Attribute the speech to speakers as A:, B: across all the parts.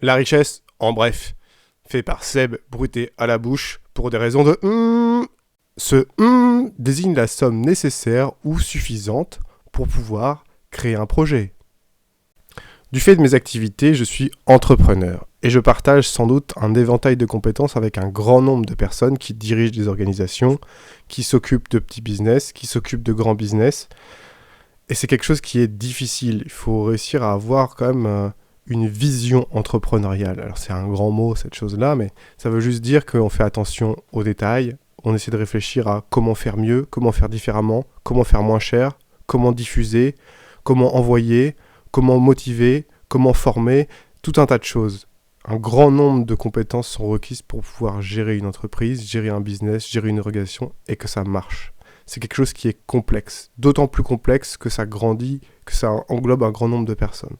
A: La richesse, en bref, fait par Seb, bruité à la bouche, pour des raisons de Ce désigne la somme nécessaire ou suffisante pour pouvoir créer un projet. Du fait de mes activités, je suis entrepreneur et je partage sans doute un éventail de compétences avec un grand nombre de personnes qui dirigent des organisations, qui s'occupent de petits business, qui s'occupent de grands business. Et c'est quelque chose qui est difficile. Il faut réussir à avoir quand même une vision entrepreneuriale. Alors c'est un grand mot cette chose-là, mais ça veut juste dire qu'on fait attention aux détails, on essaie de réfléchir à comment faire mieux, comment faire différemment, comment faire moins cher, comment diffuser, comment envoyer, comment motiver, comment former, tout un tas de choses. Un grand nombre de compétences sont requises pour pouvoir gérer une entreprise, gérer un business, gérer une organisation et que ça marche. C'est quelque chose qui est complexe, d'autant plus complexe que ça grandit, que ça englobe un grand nombre de personnes.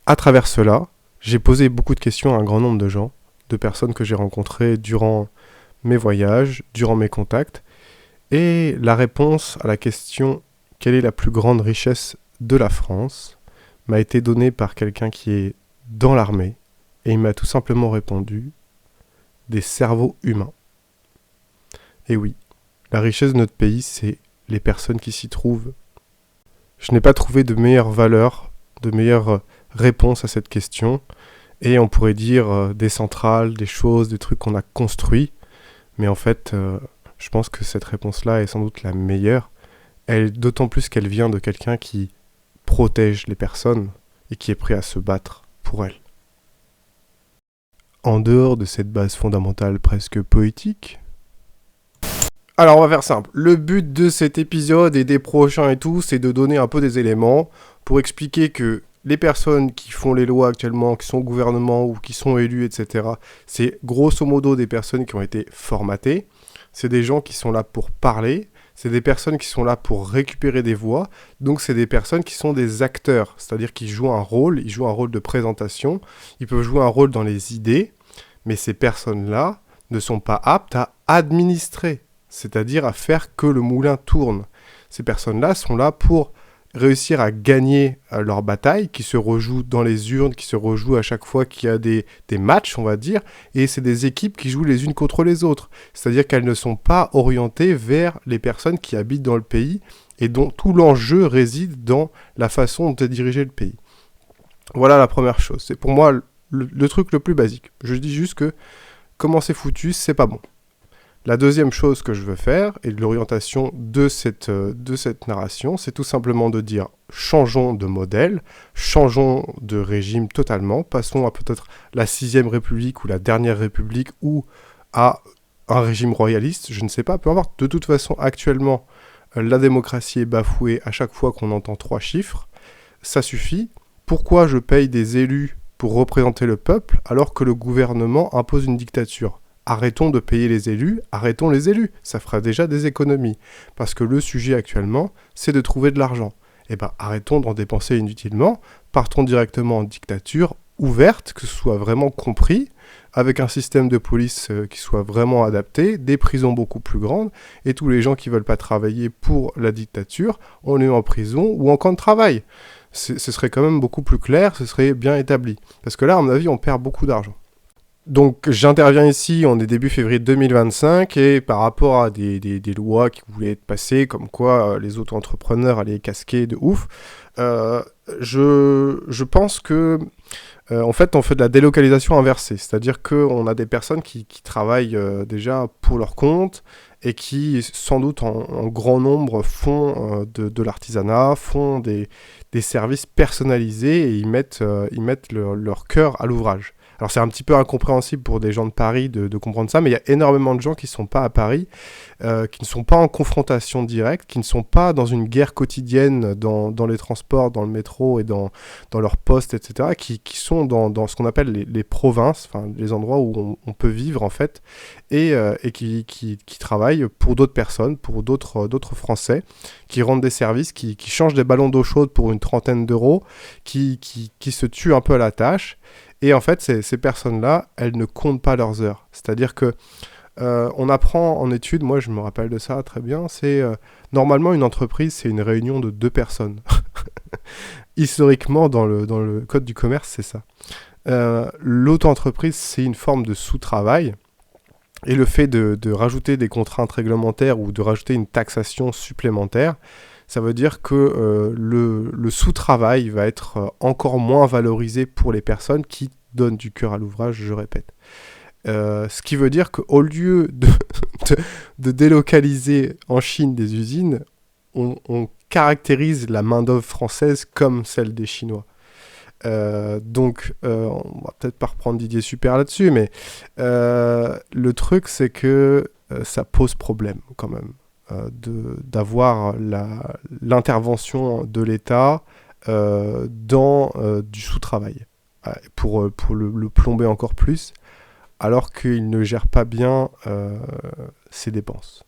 A: À travers cela, j'ai posé beaucoup de questions à un grand nombre de gens, de personnes que j'ai rencontrées durant mes voyages, durant mes contacts, et la réponse à la question « Quelle est la plus grande richesse de la France ?» m'a été donnée par quelqu'un qui est dans l'armée, et il m'a tout simplement répondu « Des cerveaux humains ». Et oui, la richesse de notre pays, c'est les personnes qui s'y trouvent. Je n'ai pas trouvé de meilleure valeur, de meilleure réponse à cette question, et on pourrait dire des centrales, des choses, des trucs qu'on a construits, mais en fait, je pense que cette réponse-là est sans doute la meilleure, d'autant plus qu'elle vient de quelqu'un qui protège les personnes et qui est prêt à se battre pour elles. En dehors de cette base fondamentale presque poétique, alors on va faire simple. Le but de cet épisode et des prochains et tout, c'est de donner un peu des éléments pour expliquer que les personnes qui font les lois actuellement, qui sont au gouvernement ou qui sont élus, etc., c'est grosso modo des personnes qui ont été formatées. C'est des gens qui sont là pour parler. C'est des personnes qui sont là pour récupérer des voix. Donc c'est des personnes qui sont des acteurs, c'est-à-dire qu'ils jouent un rôle, ils jouent un rôle de présentation, ils peuvent jouer un rôle dans les idées, mais ces personnes-là ne sont pas aptes à administrer, c'est-à-dire à faire que le moulin tourne. Ces personnes-là sont là pour réussir à gagner leur bataille, qui se rejoue dans les urnes, qui se rejoue à chaque fois qu'il y a des matchs, on va dire, et c'est des équipes qui jouent les unes contre les autres. C'est-à-dire qu'elles ne sont pas orientées vers les personnes qui habitent dans le pays et dont tout l'enjeu réside dans la façon de diriger le pays. Voilà la première chose. C'est pour moi le truc le plus basique. Je dis juste que comment c'est foutu, c'est pas bon. La deuxième chose que je veux faire, et l'orientation de cette narration, c'est tout simplement de dire changeons de modèle, changeons de régime totalement, passons à peut-être la 6e République ou la dernière République ou à un régime royaliste, je ne sais pas, peu importe. De toute façon, actuellement, la démocratie est bafouée à chaque fois qu'on entend 3 chiffres, ça suffit. Pourquoi je paye des élus pour représenter le peuple alors que le gouvernement impose une dictature ? Arrêtons de payer les élus, arrêtons les élus, ça fera déjà des économies. Parce que le sujet actuellement, c'est de trouver de l'argent. Eh bien, arrêtons d'en dépenser inutilement, partons directement en dictature ouverte, que ce soit vraiment compris, avec un système de police qui soit vraiment adapté, des prisons beaucoup plus grandes, et tous les gens qui ne veulent pas travailler pour la dictature, on les met en prison ou en camp de travail. Ce serait quand même beaucoup plus clair, ce serait bien établi. Parce que là, à mon avis, on perd beaucoup d'argent. Donc j'interviens ici, on est début février 2025, et par rapport à des lois qui voulaient être passées, comme quoi les auto-entrepreneurs allaient casquer de ouf, je pense que en fait on fait de la délocalisation inversée, c'est-à-dire qu'on a des personnes qui travaillent déjà pour leur compte, et qui sans doute en grand nombre font de l'artisanat, font des services personnalisés, et ils mettent leur cœur à l'ouvrage. Alors c'est un petit peu incompréhensible pour des gens de Paris de comprendre ça, mais il y a énormément de gens qui ne sont pas à Paris, qui ne sont pas en confrontation directe, qui ne sont pas dans une guerre quotidienne dans les transports, dans le métro et dans leur poste, etc., qui sont dans ce qu'on appelle les provinces, enfin les endroits où on peut vivre en fait, et qui travaillent pour d'autres personnes, pour d'autres Français, qui rendent des services, qui changent des ballons d'eau chaude pour une trentaine d'euros, qui se tuent un peu à la tâche. Et en fait, ces personnes-là, elles ne comptent pas leurs heures. C'est-à-dire que on apprend en études, moi je me rappelle de ça très bien, c'est normalement une entreprise, c'est une réunion de 2 personnes. Historiquement, dans le code du commerce, c'est ça. l'auto-entreprise, c'est une forme de sous-travail. Et le fait de rajouter des contraintes réglementaires ou de rajouter une taxation supplémentaire, ça veut dire que le sous-travail va être encore moins valorisé pour les personnes qui donnent du cœur à l'ouvrage, je répète. Ce qui veut dire qu'au lieu de délocaliser en Chine des usines, on caractérise la main-d'œuvre française comme celle des Chinois. Donc, on va peut-être pas reprendre Didier Super là-dessus, mais le truc, c'est que ça pose problème quand même d'avoir l'intervention de l'État dans du sous-travail pour le plomber encore plus, alors qu'il ne gère pas bien ses dépenses.